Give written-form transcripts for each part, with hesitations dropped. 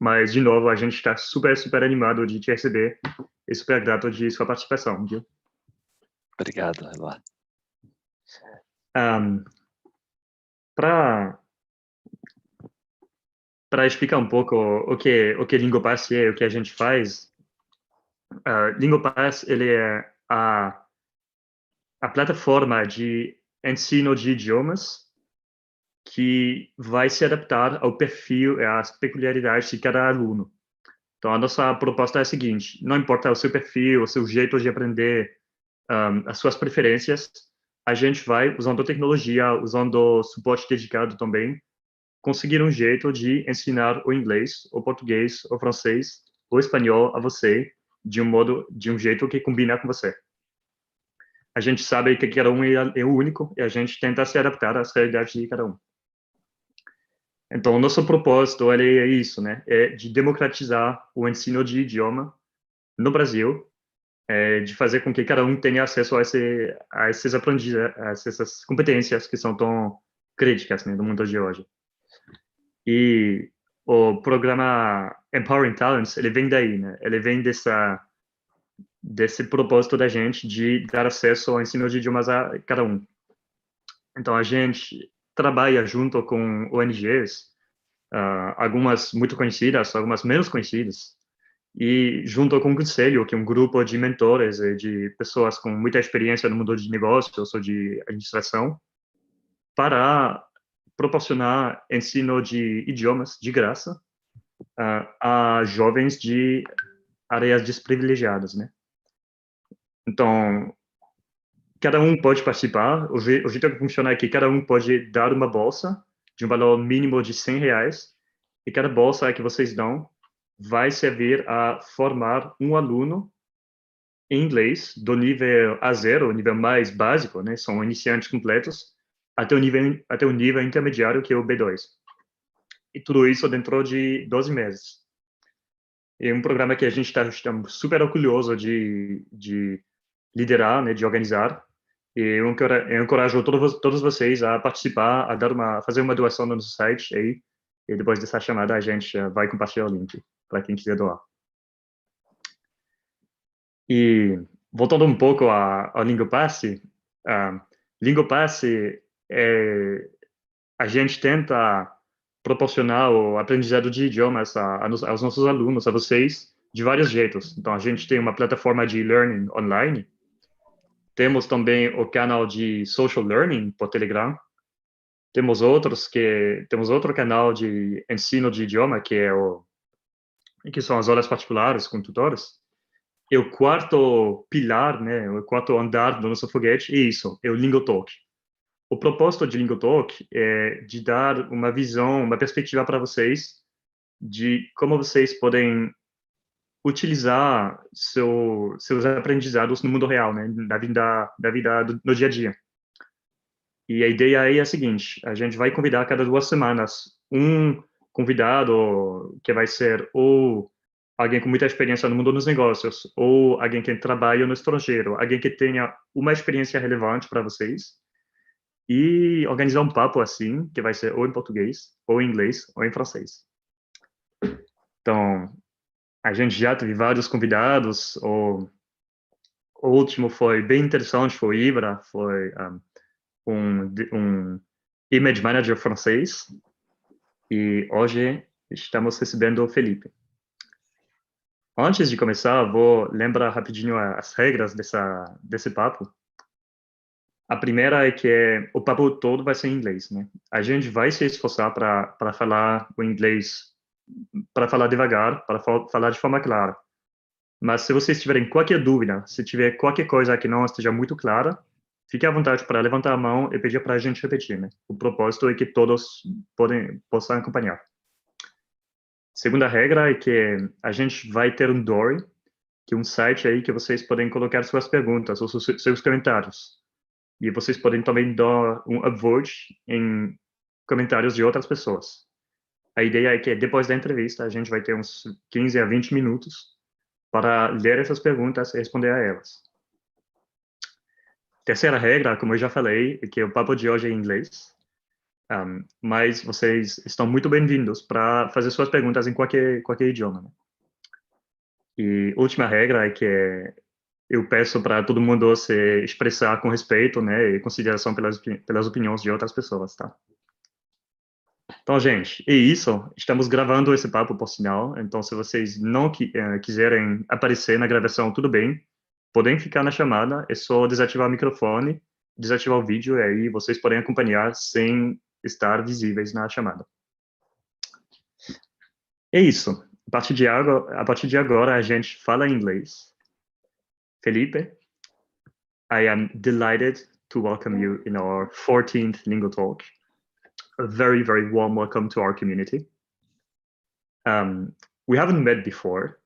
Mas, de novo, a gente está super, super animado de te receber e super grato de sua participação, viu? Obrigado, Eduardo. Para explicar um pouco o que Lingopass é, o que a gente faz, Lingopass ele é a plataforma de ensino de idiomas que vai se adaptar ao perfil e às peculiaridades de cada aluno. Então, a nossa proposta é a seguinte: não importa o seu perfil, o seu jeito de aprender, as suas preferências, a gente vai, usando tecnologia, usando suporte dedicado também, conseguir um jeito de ensinar o inglês, o português, o francês, o espanhol a você de um jeito que combina com você. A gente sabe que cada um é único e a gente tenta se adaptar às realidades de cada um. Então, o nosso propósito é isso, né? É de democratizar o ensino de idioma no Brasil, de fazer com que cada um tenha acesso a essas essas competências que são tão críticas, né, no mundo de hoje. E o programa Empowering Talents, ele vem daí, né? Ele vem desse propósito da gente de dar acesso ao ensino de idiomas a cada um. Então, a gente trabalha junto com ONGs, algumas muito conhecidas, algumas menos conhecidas, e junto com o Conselho, que é um grupo de mentores e de pessoas com muita experiência no mundo de negócios ou de administração, para proporcionar ensino de idiomas de graça a jovens de áreas desprivilegiadas, né? Então, cada um pode participar. O jeito que funciona é que cada um pode dar uma bolsa de um valor mínimo de R$ 100, e cada bolsa que vocês dão vai servir a formar um aluno em inglês do nível A0, o nível mais básico, né? São iniciantes completos, até o nível intermediário, que é o B2. E tudo isso dentro de 12 meses. É um programa que a gente está super orgulhoso de liderar, né, de organizar. E eu encorajo todos vocês a participar, a fazer uma doação no nosso site aí. E depois dessa chamada a gente vai compartilhar o link para quem quiser doar. E voltando um pouco ao Lingopass, Lingopass a gente tenta proporcionar o aprendizado de idiomas aos nossos alunos, a vocês, de vários jeitos. Então, a gente tem uma plataforma de learning online, temos também o canal de social learning por Telegram, temos outro canal de ensino de idioma, que são as aulas particulares com tutores. E o quarto pilar, né, o quarto andar do nosso foguete é isso, é o Lingotalk. O propósito de Lingotalk é de dar uma visão, uma perspectiva para vocês de como vocês podem utilizar seus aprendizados no mundo real, né, da vida no dia a dia. E a ideia aí é a seguinte: a gente vai convidar a cada 2 semanas um convidado que vai ser ou alguém com muita experiência no mundo dos negócios, ou alguém que trabalha no estrangeiro, alguém que tenha uma experiência relevante para vocês, e organizar um papo assim, que vai ser ou em português, ou em inglês, ou em francês. Então, a gente já teve vários convidados, o último foi bem interessante, foi o Ibra, foi um image manager francês, e hoje estamos recebendo o Felipe. Antes de começar, vou lembrar rapidinho as regras desse papo. A primeira é que o papo todo vai ser em inglês, né? A gente vai se esforçar para falar o inglês, para falar devagar, para falar de forma clara. Mas se vocês tiverem qualquer dúvida, se tiver qualquer coisa que não esteja muito clara, fique à vontade para levantar a mão e pedir para a gente repetir, né? O propósito é que todos possam acompanhar. Segunda regra é que a gente vai ter um Dory, que é um site aí que vocês podem colocar suas perguntas ou seus comentários. E vocês podem também dar um upvote em comentários de outras pessoas. A ideia é que depois da entrevista a gente vai ter uns 15 a 20 minutos para ler essas perguntas e responder a elas. Terceira regra, como eu já falei, é que o papo de hoje é em inglês. Mas vocês estão muito bem-vindos para fazer suas perguntas em qualquer idioma, né? E última regra é que eu peço para todo mundo se expressar com respeito, né, e consideração pelas opiniões de outras pessoas, tá? Então, gente, é isso. Estamos gravando esse papo por sinal. Então, se vocês não quiserem aparecer na gravação, tudo bem. Podem ficar na chamada. É só desativar o microfone, desativar o vídeo, e aí vocês podem acompanhar sem estar visíveis na chamada. É isso. A partir de agora, a gente fala em inglês. Felipe, I am delighted to welcome you in our 14th Lingotalk. A very, very warm welcome to our community. We haven't met before,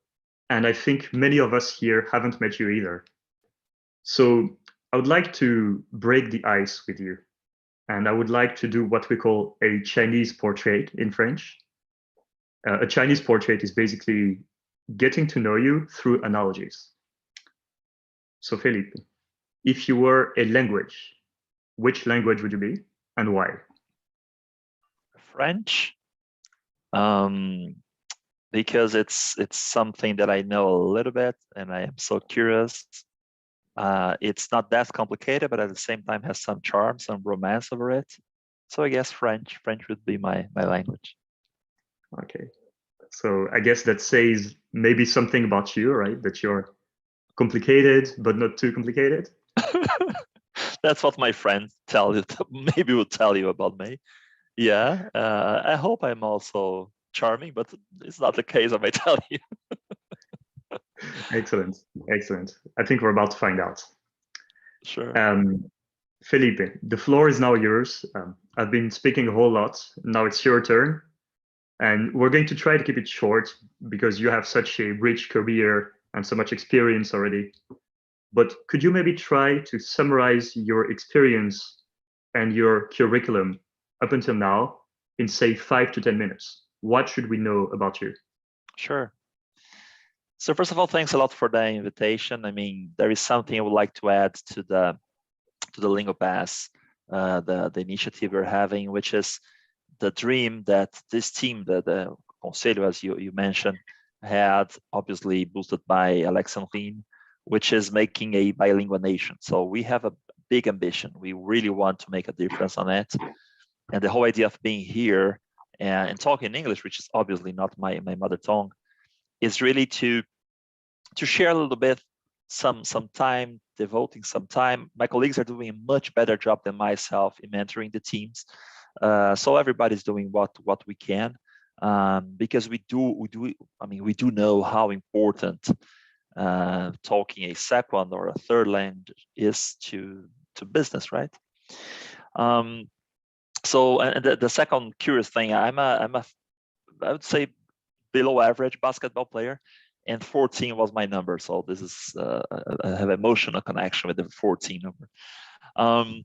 and I think many of us here haven't met you either. So I would like to break the ice with you, and I would like to do what we call a Chinese portrait in French. A Chinese portrait is basically getting to know you through analogies. So Felipe, if you were a language, which language would you be and why? French, because it's something that I know a little bit, and I am so curious. It's not that complicated, but at the same time has some charm, some romance over it. So I guess French would be my language. Okay. So I guess that says maybe something about you, right? That you're complicated, but not too complicated. That's what my friends tell you. Maybe will tell you about me. Yeah. I hope I'm also charming, but it's not the case, I may tell you. Excellent. I think we're about to find out. Sure. Felipe, the floor is now yours. I've been speaking a whole lot. Now it's your turn. And we're going to try to keep it short because you have such a rich career and so much experience already. But could you maybe try to summarize your experience and your curriculum up until now in, say, 5 to 10 minutes? What should we know about you? Sure. So first of all, thanks a lot for the invitation. I mean, there is something I would like to add to the Lingopass, the initiative we're having, which is the dream that this team, the Conselho, as you mentioned, had, obviously boosted by Alexandrine, which is making a bilingual nation. So we have a big ambition. We really want to make a difference on it. And the whole idea of being here and talking English, which is obviously not my mother tongue, is really to share a little bit, some time, devoting some time. My colleagues are doing a much better job than myself in mentoring the teams. So everybody's doing what we can, because we do know how important talking a second or a third language is to business, right? So, and the second curious thing, I would say below average basketball player, and 14 was my number. So this is I have emotional connection with the 14 number. I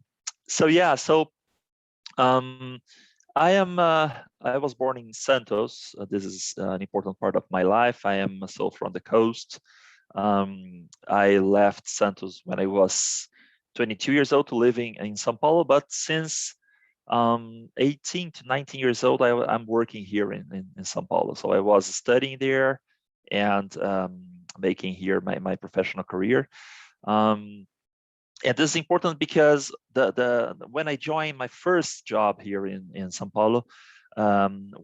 was born in Santos. This is an important part of my life. I am so from the coast. I left Santos when I was 22 years old to living in São Paulo, but since 18 to 19 years old, I'm working here in São Paulo. So I was studying there and making here my professional career. And this is important because when I joined my first job here in São Paulo,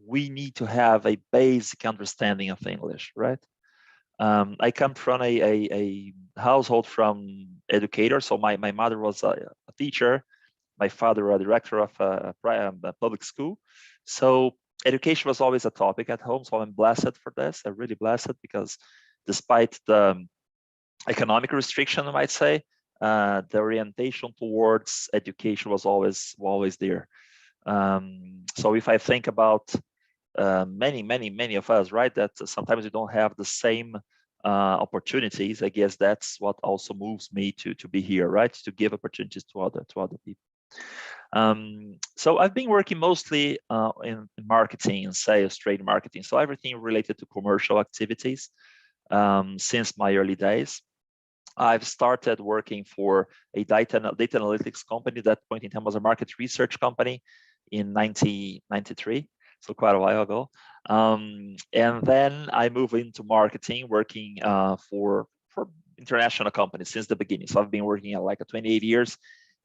we need to have a basic understanding of English, right? I come from a household from educators. So my mother was a teacher, my father a director of a public school. So education was always a topic at home. So I'm blessed for this. I'm really blessed because despite the economic restriction, I might say, the orientation towards education was always there. So if I think about many of us, right, that sometimes we don't have the same opportunities, I guess that's what also moves me to be here, right, to give opportunities to other people. So I've been working mostly in marketing and sales, trade marketing, so everything related to commercial activities since my early days. I've started working for a data analytics company. That point in time was a market research company in 1993, so quite a while ago. And then I moved into marketing, working for international companies since the beginning. So I've been working at like 28 years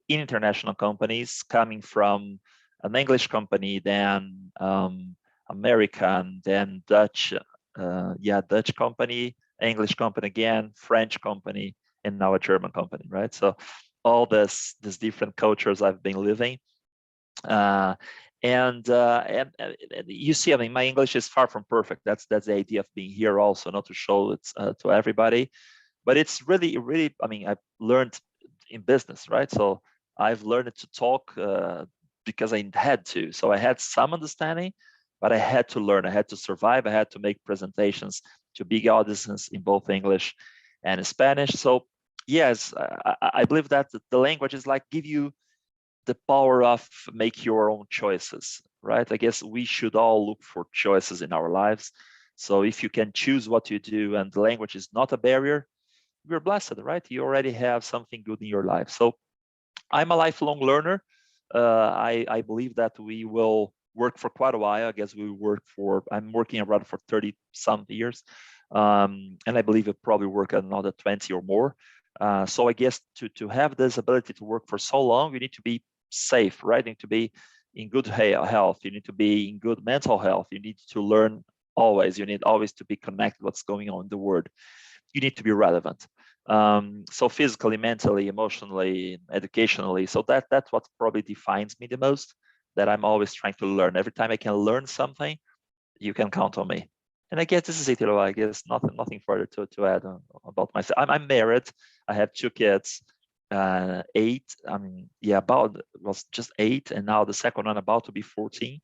in international companies, coming from an English company, then American, then Dutch, Dutch company, English company again, French company, and now a German company, right? So all these different cultures I've been living. And you see, I mean, my English is far from perfect. That's the idea of being here also, not to show it to everybody, but it's really, I mean, I've learned in business, right? So I've learned to talk because I had to. So I had some understanding, but I had to learn. I had to survive. I had to make presentations to big audiences in both English and Spanish. So yes, I believe that the language is like give you the power of make your own choices, right? I guess we should all look for choices in our lives. So if you can choose what you do and the language is not a barrier, you're blessed, right? You already have something good in your life. So I'm a lifelong learner. I believe that we will work for quite a while. I guess I'm working around for 30 some years. And I believe it probably work another 20 or more. So I guess to have this ability to work for so long, you need to be safe, right? You need to be in good health. You need to be in good mental health. You need to learn always. You need always to be connected what's going on in the world. You need to be relevant. So physically, mentally, emotionally, educationally. So that's what probably defines me the most, that I'm always trying to learn. Every time I can learn something, you can count on me. And I guess this is it, I guess nothing further to add about myself. I'm married. I have 2 kids, 8. I mean, was just 8, and now the second one about to be 14.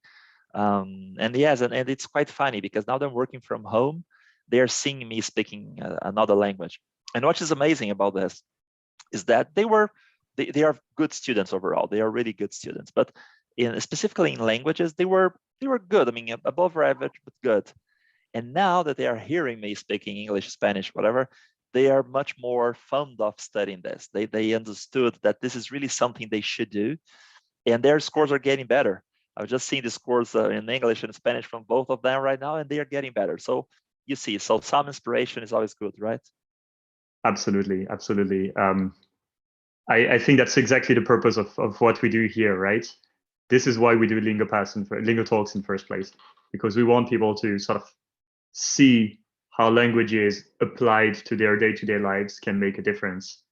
And yes, and it's quite funny because now that I'm working from home, they're seeing me speaking another language. And what is amazing about this is that they are good students overall. They are really good students, but specifically in languages, they were good. I mean, above average, but good. And now that they are hearing me speaking English, Spanish, whatever, they are much more fond of studying this. They understood that this is really something they should do, and their scores are getting better. I've just seen the scores in English and Spanish from both of them right now, and they are getting better. So you see, so some inspiration is always good, right? Absolutely. I think that's exactly the purpose of what we do here, right? This is why we do Lingopass and Lingotalks in the first place, because we want people to sort of see how languages applied to their day-to-day lives can make a difference,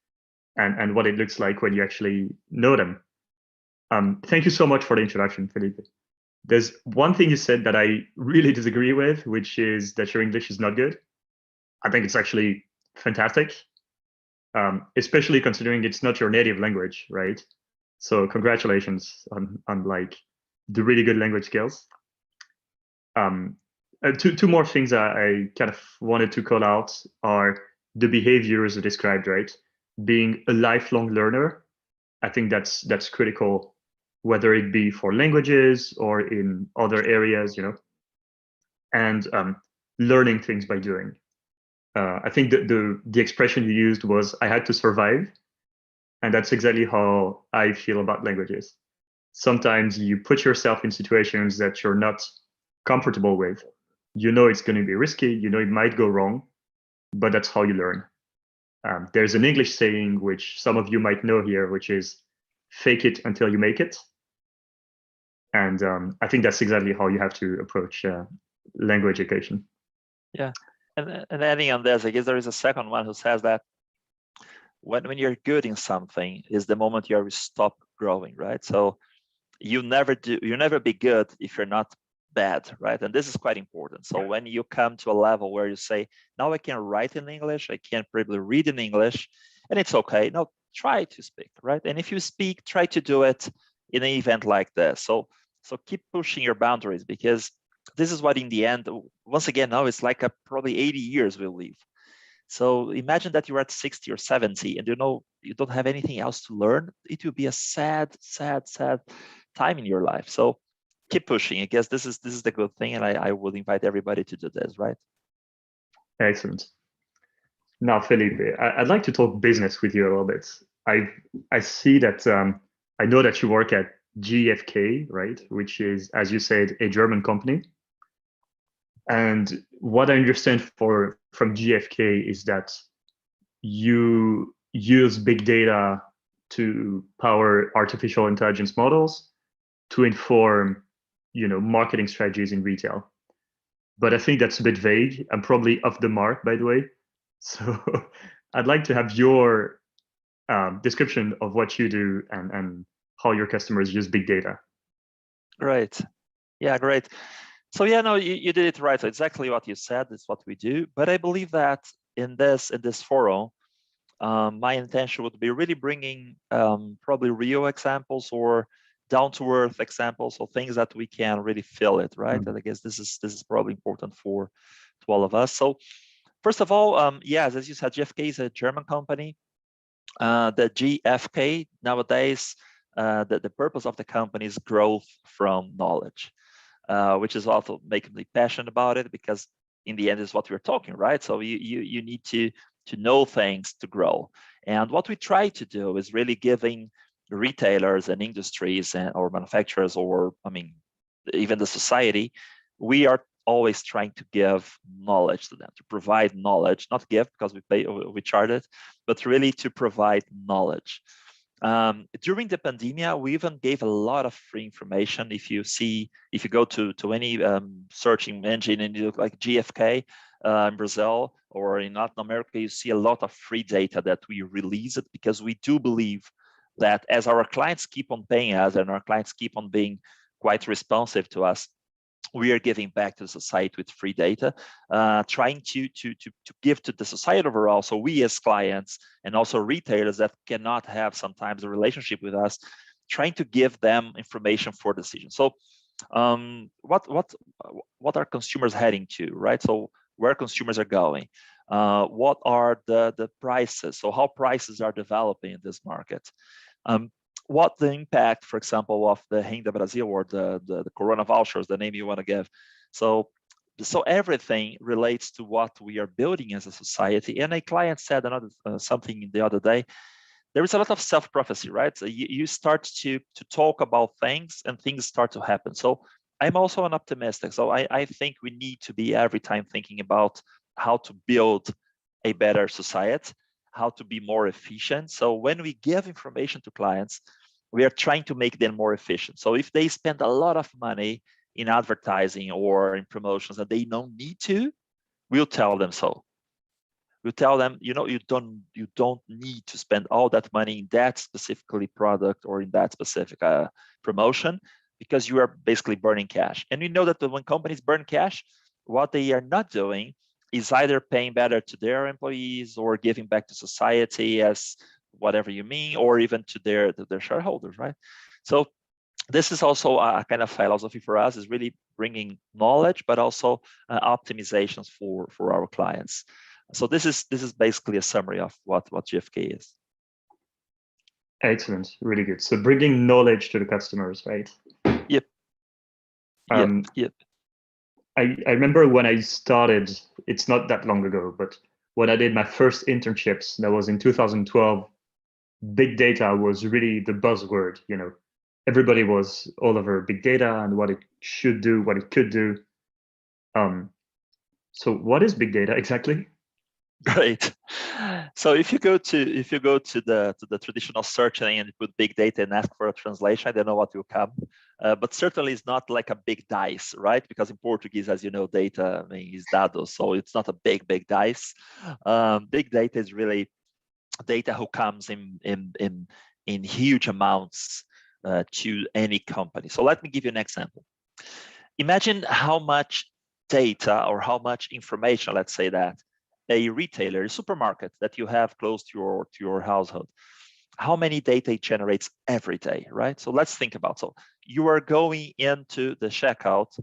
and what it looks like when you actually know them. Thank you so much for the introduction, Felipe. There's one thing you said that I really disagree with, which is that your English is not good. I think it's actually fantastic, especially considering it's not your native language, right? So congratulations on like the really good language skills. Two more things I kind of wanted to call out are the behaviors described, right? Being a lifelong learner, I think that's critical, whether it be for languages or in other areas, and learning things by doing. I think the expression you used was, I had to survive. And that's exactly how I feel about languages. Sometimes you put yourself in situations that you're not comfortable with. You know it's going to be risky. You know it might go wrong, but that's how you learn. There's an English saying, which some of you might know here, which is fake it until you make it. And I think that's exactly how you have to approach language education. Yeah. And adding on this, I guess there is a second one who says that when you're good in something is the moment you stop growing, right? So you'll never be good if you're not bad, right? And this is quite important. So when you come to a level where you say, now I can write in English, I can probably read in English, and it's okay. No, try to speak, right? And if you speak, try to do it in an event like this. So keep pushing your boundaries, because this is what in the end, once again, now it's like probably 80 years we'll live. So imagine that you're at 60 or 70 and you don't have anything else to learn. It will be a sad time in your life. So keep pushing. I guess this is the good thing, and I would invite everybody to do this, right? Excellent. Now, Felipe, I'd like to talk business with you a little bit. I see that I know that you work at GfK, right? Which is, as you said, a German company. And what I understand from GfK is that you use big data to power artificial intelligence models to inform, marketing strategies in retail. But I think that's a bit vague. I'm probably off the mark, by the way. So I'd like to have your description of what you do and how your customers use big data. Great. Yeah, great. So yeah, no, you did it right. So exactly what you said is what we do. But I believe that in this forum, my intention would be really bringing probably real examples or down-to-earth examples, so things that we can really feel it, right? And I guess this is probably important to all of us. So first of all, yes, as you said, GfK is a German company. The GfK nowadays, the purpose of the company is growth from knowledge, which is also making me passionate about it, because in the end is what we're talking, right? So you need to know things to grow. And what we try to do is really giving retailers and industries or manufacturers, or even the society, we are always trying to give knowledge to them, to provide knowledge, not give because we charge it, but really to provide knowledge. During the pandemia, we even gave a lot of free information. If you go to any searching engine and you look like GfK in Brazil or in Latin America, you see a lot of free data that we release it, because we do believe that as our clients keep on paying us and our clients keep on being quite responsive to us, we are giving back to the society with free data, trying to give to the society overall. So we as clients and also retailers that cannot have sometimes a relationship with us, trying to give them information for decisions. So what are consumers heading to, right? So where consumers are going, what are the prices? So how prices are developing in this market. What the impact, for example, of the Renda Brasil or the Corona vouchers, the name you want to give. So everything relates to what we are building as a society. And a client said something the other day. There is a lot of self-prophecy, right? So you start to talk about things and things start to happen. So I'm also an optimistic. So I think we need to be every time thinking about how to build a better society, how to be more efficient. So when we give information to clients, we are trying to make them more efficient. So if they spend a lot of money in advertising or in promotions and they don't need to, we'll tell them so. We'll tell them, you don't need to spend all that money in that specifically product or in that specific promotion, because you are basically burning cash. And we know that when companies burn cash, what they are not doing is either paying better to their employees or giving back to society as whatever you mean, or even to their shareholders, right? So this is also a kind of philosophy for us, is really bringing knowledge, but also optimizations for our clients. So this is basically a summary of what GfK is. Excellent, really good. So bringing knowledge to the customers, right? Yep. Yep. I remember when I started, it's not that long ago, but when I did my first internships, that was in 2012, big data was really the buzzword. Everybody was all over big data and what it should do, what it could do. So what is big data exactly? Great. So if you go to the traditional search and you put big data and ask for a translation, I don't know what will come, but certainly it's not like a big dice, right? Because in Portuguese, as you know, data is dados, so it's not a big dice. Big data is really data who comes in huge amounts to any company. So let me give you an example. Imagine how much data or how much information, let's say that a retailer, a supermarket that you have close to your household, how many data it generates every day, right? So let's think about, so you are going into the checkout,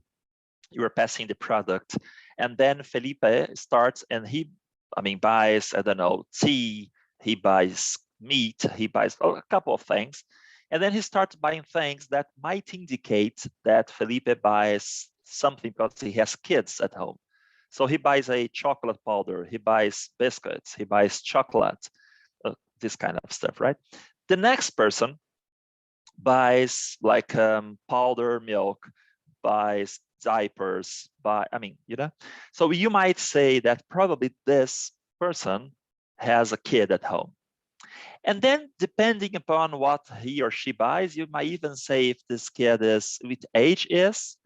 you are passing the product, and then Felipe starts and he buys, I don't know, tea, he buys meat, he buys a couple of things, and then he starts buying things that might indicate that Felipe buys something because he has kids at home. So he buys a chocolate powder, he buys biscuits, he buys chocolate, this kind of stuff, right? The next person buys like powder milk, buys diapers, so you might say that probably this person has a kid at home. And then depending upon what he or she buys, you might even say if this kid is, which age is,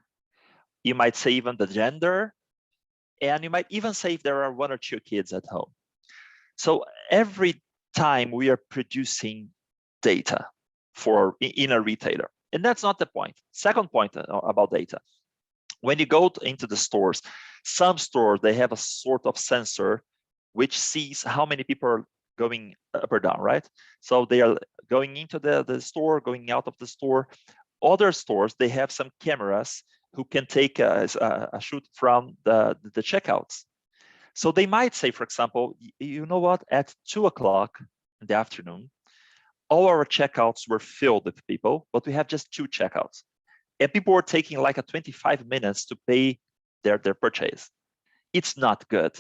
you might say even the gender, and you might even say if there are 1 or 2 kids at home. So every time we are producing data in a retailer, and that's not the point. Second point about data. When you go into the stores, some stores, they have a sort of sensor which sees how many people are going up or down, right? So they are going into the store, going out of the store. Other stores, they have some cameras who can take a shoot from the checkouts. So they might say, for example, you know what, at 2 o'clock in the afternoon, all our checkouts were filled with people, but we have just 2 checkouts. And people were taking like 25 minutes to pay their purchase. It's not good.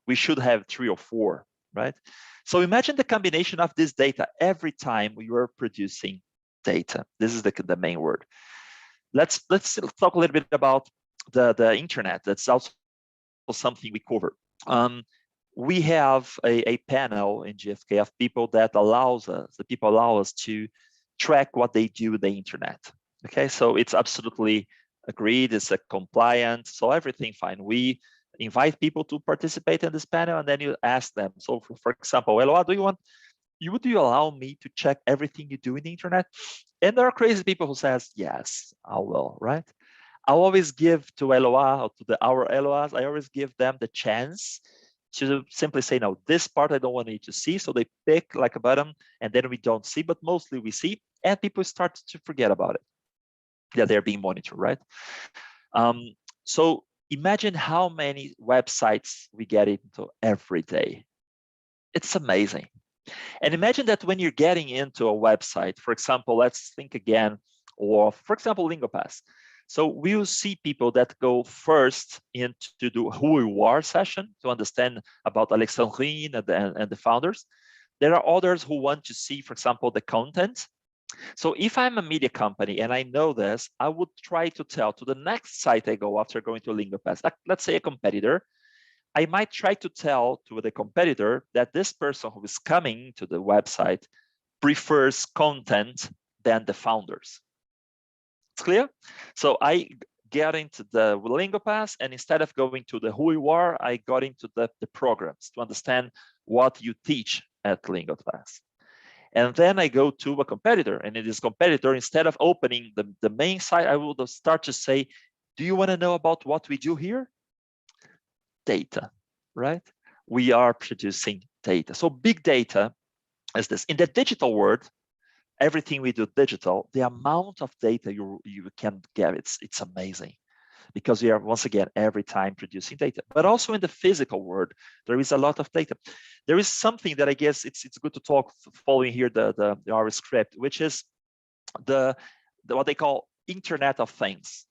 We should have 3 or 4, right? So imagine the combination of this data every time we were producing data. This is the main word. Let's talk a little bit about the internet. That's also something we cover. We have a panel in GfK of people that allow us to track what they do with the internet. Okay, so it's absolutely agreed, it's a compliant, so everything fine. We invite people to participate in this panel, and then you ask them. So for example, Eloa, would you allow me to check everything you do in the internet? And there are crazy people who says, yes, I will, right? I always give to Eloa, or to our Eloas, I always give them the chance to simply say, no, this part I don't want you to see. So they pick like a button, and then we don't see, but mostly we see, and people start to forget about it. Yeah, they're being monitored, right? So imagine how many websites we get into every day. It's amazing. And imagine that when you're getting into a website, for example, let's think again, or for example, Lingopass. So we'll see people that go first into do who you are session to understand about Alexandrine and the founders. There are others who want to see, for example, the content. So if I'm a media company and I know this, I would try to tell to the next site I go after going to Lingopass, let's say a competitor, I might try to tell to the competitor that this person who is coming to the website prefers content than the founders. It's clear? So I get into the Lingopass, and instead of going to the who you are, I got into the programs to understand what you teach at Lingopass. And then I go to a competitor, and in this competitor, instead of opening the main site, I will start to say, do you want to know about what we do here? Data, right? We are producing data. So big data is this. In the digital world, everything we do digital, the amount of data you can get, it's amazing. Because we are, once again, every time producing data. But also in the physical world, there is a lot of data. There is something that I guess it's good to talk following here our script, which is the what they call Internet of Things,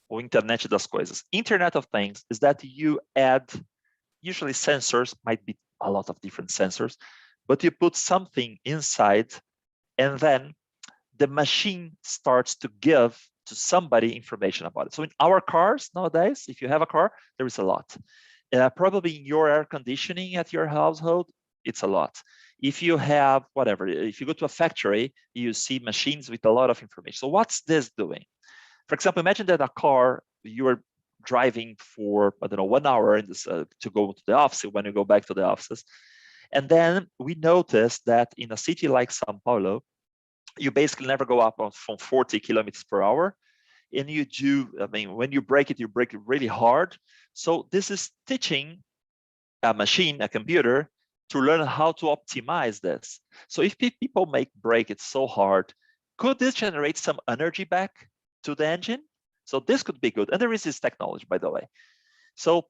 or Internet das Coisas. Internet of Things is that you add, usually sensors, might be a lot of different sensors, but you put something inside, and then the machine starts to give to somebody information about it. So in our cars nowadays, if you have a car, there is a lot. Probably in your air conditioning at your household, it's a lot. If you have whatever, if you go to a factory, you see machines with a lot of information. So what's this doing? For example, imagine that a car, you are driving for, I don't know, 1 hour in this, to go to the office when you go back to the offices. And then we noticed that in a city like Sao Paulo, you basically never go up from 40 kilometers per hour. And you do, when you brake it really hard. So this is teaching a machine, a computer, to learn how to optimize this. So if people brake it so hard, could this generate some energy back to the engine? So this could be good. And there is this technology, by the way. So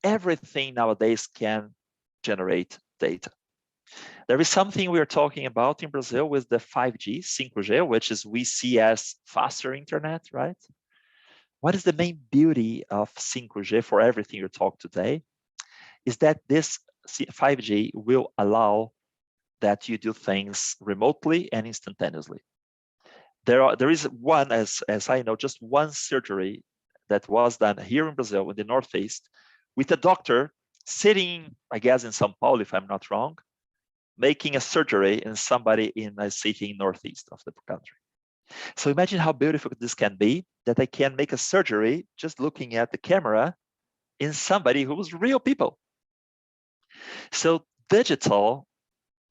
everything nowadays can generate data. There is something we are talking about in Brazil with the 5G, 5G, which is we see as faster internet, right? What is the main beauty of 5G for everything you talk today? Is that this 5G will allow that you do things remotely and instantaneously. there is one, as I know, just one surgery that was done here in Brazil, in the Northeast, with a doctor sitting, I guess, in São Paulo, if I'm not wrong, making a surgery in somebody in a city in Northeast of the country. So imagine how beautiful this can be, that I can make a surgery just looking at the camera in somebody who's real people. So digital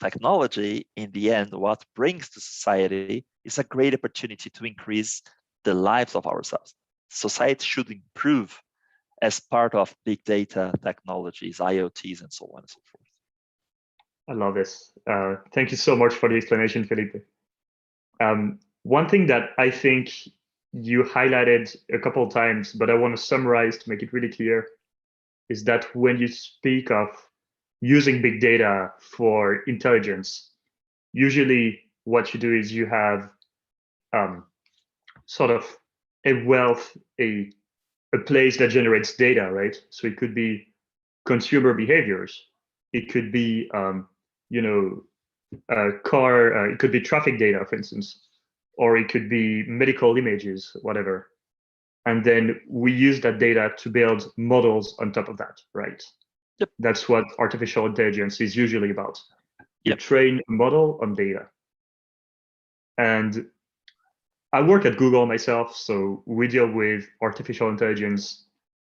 technology, in the end, what brings to society is a great opportunity to increase the lives of ourselves. Society should improve as part of big data technologies, IoTs, and so on and so forth. I love this. Thank you so much for the explanation, Felipe. One thing that I think you highlighted a couple of times, but I want to summarize to make it really clear, is that when you speak of using big data for intelligence, usually what you do is you have sort of a wealth, a place that generates data, right? So it could be consumer behaviors. It could be, it could be traffic data, for instance, or it could be medical images, whatever. And then we use that data to build models on top of that, right? Yep. That's what artificial intelligence is usually about. You Yep. train a model on data. And I work at Google myself, so we deal with artificial intelligence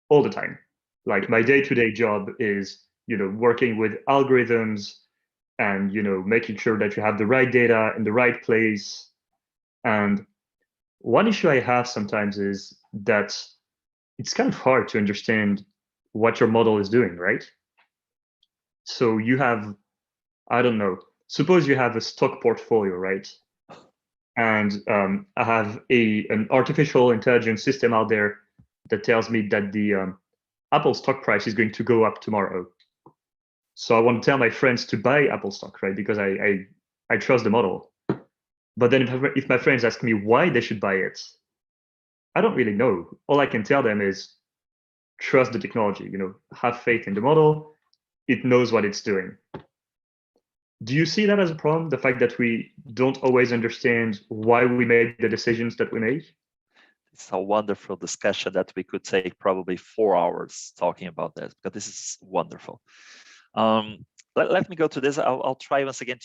all the time. Like my day-to-day job is, working with algorithms and, making sure that you have the right data in the right place. And one issue I have sometimes is that it's kind of hard to understand what your model is doing, right? So you have, I don't know, suppose you have a stock portfolio, right? And I have an artificial intelligence system out there that tells me that the Apple stock price is going to go up tomorrow. So I want to tell my friends to buy Apple stock, right? Because I trust the model. But then if my friends ask me why they should buy it, I don't really know. All I can tell them is trust the technology, have faith in the model. It knows what it's doing. Do you see that as a problem, the fact that we don't always understand why we made the decisions that we made? It's a wonderful discussion that we could take probably 4 hours talking about this, because this is wonderful. Let me go to this. I'll try once again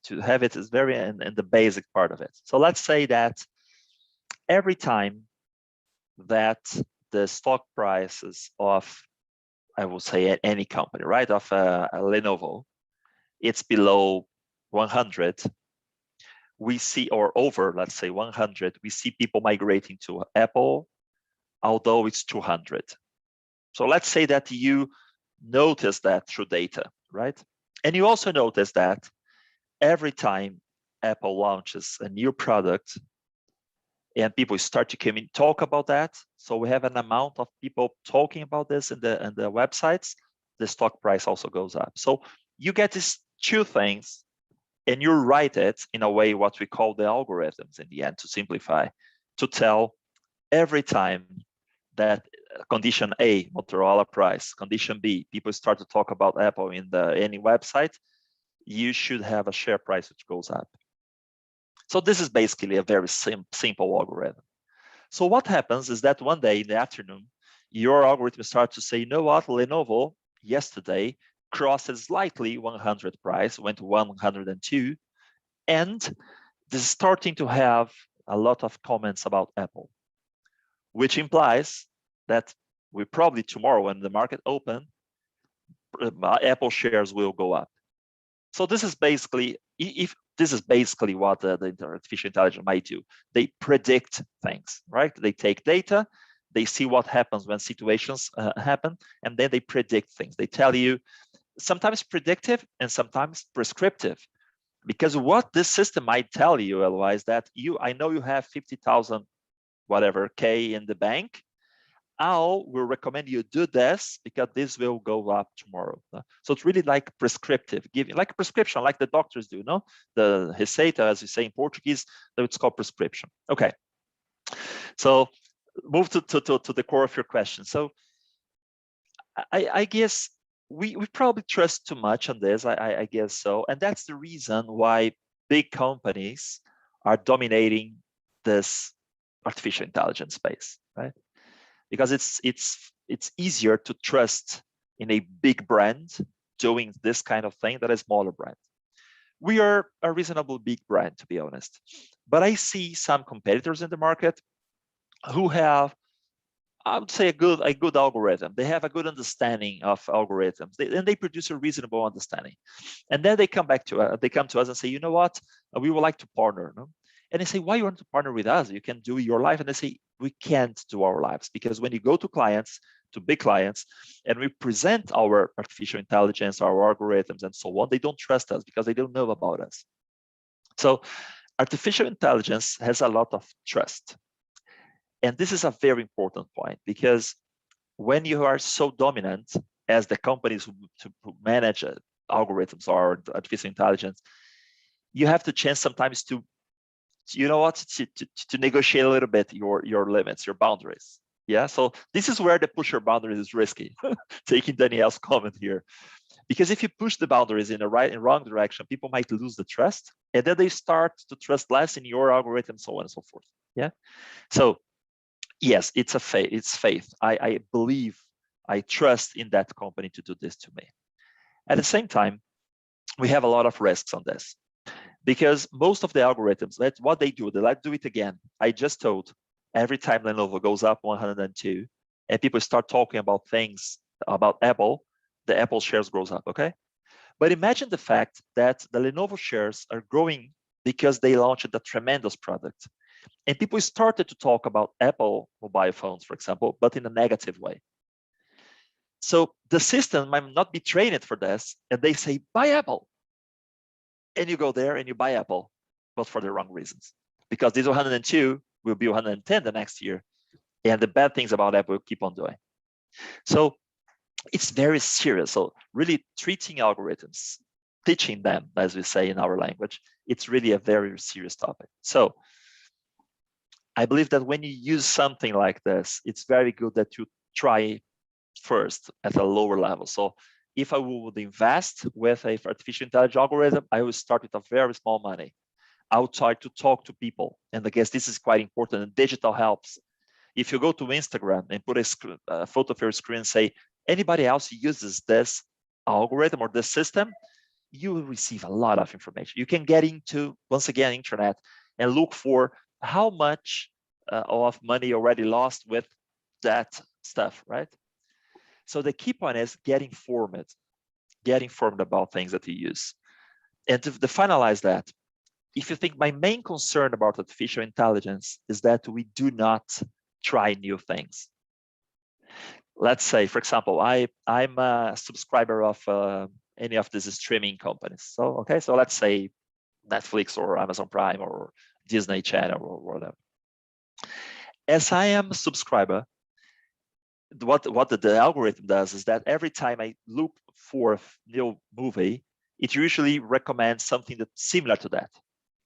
to have it as very in the basic part of it. So let's say that every time that the stock prices of, I will say, any company, right, of a Lenovo, it's below 100, we see, or over, let's say 100, we see people migrating to Apple, although it's 200. So let's say that you notice that through data, right? And you also notice that every time Apple launches a new product and people start to come in, talk about that, so we have an amount of people talking about this in the websites, the stock price also goes up. So you get these two things, and you write it in a way what we call the algorithms in the end, to simplify, to tell every time that condition A, Motorola price, condition B, people start to talk about Apple in any website, you should have a share price which goes up. So this is basically a very simple algorithm. So what happens is that one day in the afternoon, your algorithm starts to say, you know what, Lenovo yesterday crossed slightly 100 price, went to 102, and this is starting to have a lot of comments about Apple, which implies that we probably tomorrow when the market open, Apple shares will go up. So this is basically, this is basically what the artificial intelligence might do. They predict things, right? They take data, they see what happens when situations happen, and then they predict things. They tell you, sometimes predictive and sometimes prescriptive, because what this system might tell you otherwise that I know you have 50,000 whatever K in the bank. I will recommend you do this because this will go up tomorrow. So it's really like prescriptive, giving like a prescription, like the doctors do, no? The receita, as we say in Portuguese, it's called prescription. Okay. So move to the core of your question. So I guess we probably trust too much on this, I guess so. And that's the reason why big companies are dominating this artificial intelligence space, right? Because it's easier to trust in a big brand doing this kind of thing than a smaller brand. We are a reasonably big brand, to be honest, but I see some competitors in the market who have, I would say, a good algorithm. They have a good understanding of algorithms, and they produce a reasonable understanding. And then they come to us and say, you know what, we would like to partner. No? And they say, why you want to partner with us? You can do your life. And they say, we can't do our lives, because when you go to clients, to big clients, and we present our artificial intelligence, our algorithms, and so on, they don't trust us because they don't know about us. So artificial intelligence has a lot of trust. And this is a very important point, because when you are so dominant as the companies who manage algorithms or artificial intelligence, you have the chance sometimes to, you know what, to negotiate a little bit your limits, your boundaries. Yeah, so this is where the push your boundaries is risky, taking Danielle's comment here. Because if you push the boundaries in the right and wrong direction, people might lose the trust, and then they start to trust less in your algorithm, so on and so forth. Yeah, so yes, it's faith. I believe, I trust in that company to do this to me. At the same time, we have a lot of risks on this, because most of the algorithms, that's what they do. Let's do it again. I just told, every time Lenovo goes up 102 and people start talking about things about Apple, the Apple shares goes up, okay? But imagine the fact that the Lenovo shares are growing because they launched a tremendous product. And people started to talk about Apple mobile phones, for example, but in a negative way. So the system might not be trained for this, and they say, buy Apple. And you go there and you buy Apple, but for the wrong reasons. Because this 102 will be 110 the next year, and the bad things about Apple will keep on doing. So it's very serious. So really treating algorithms, teaching them, as we say in our language, it's really a very serious topic. So I believe that when you use something like this, it's very good that you try first at a lower level. So if I would invest with an artificial intelligence algorithm, I will start with a very small money. I will try to talk to people. And I guess this is quite important, and digital helps. If you go to Instagram and put a photo of your screen and say, anybody else uses this algorithm or this system, you will receive a lot of information. You can get into, once again, internet and look for how much of money already lost with that stuff, right? So the key point is get informed about things that you use. And to finalize that, if you think my main concern about artificial intelligence is that we do not try new things. Let's say, for example, I'm a subscriber of any of these streaming companies. So let's say Netflix or Amazon Prime or Disney Channel or whatever. As I am a subscriber, what the algorithm does is that every time I look for a new movie, it usually recommends something that's similar to that,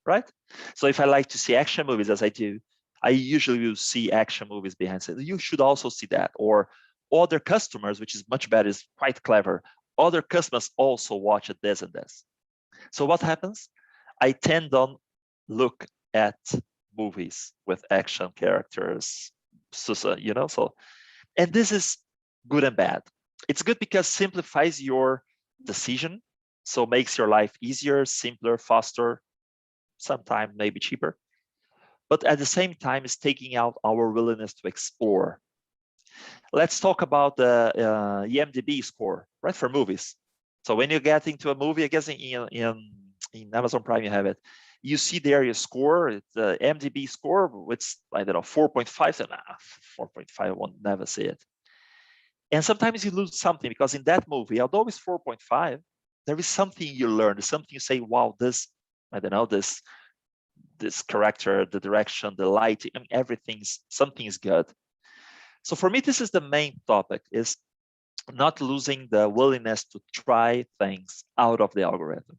right? So if I like to see action movies, as I do, I usually will see action movies behind it. You should also see that. Or other customers, which is much better, is quite clever. Other customers also watch this and this. So what happens? I tend to look at movies with action characters, and this is good and bad. It's good because it simplifies your decision, so makes your life easier, simpler, faster, sometimes maybe cheaper. But at the same time, it's taking out our willingness to explore. Let's talk about the IMDb score, right, for movies. So when you get into a movie, I guess in Amazon Prime you have it. You see there your score, the IMDb score, which I don't know, 4.5. So 4.5, I won't never see it. And sometimes you lose something because in that movie, although it's 4.5, there is something you learn, something you say, wow, this, I don't know, this character, the direction, the lighting, I mean, something is good. So for me, this is the main topic, is not losing the willingness to try things out of the algorithm.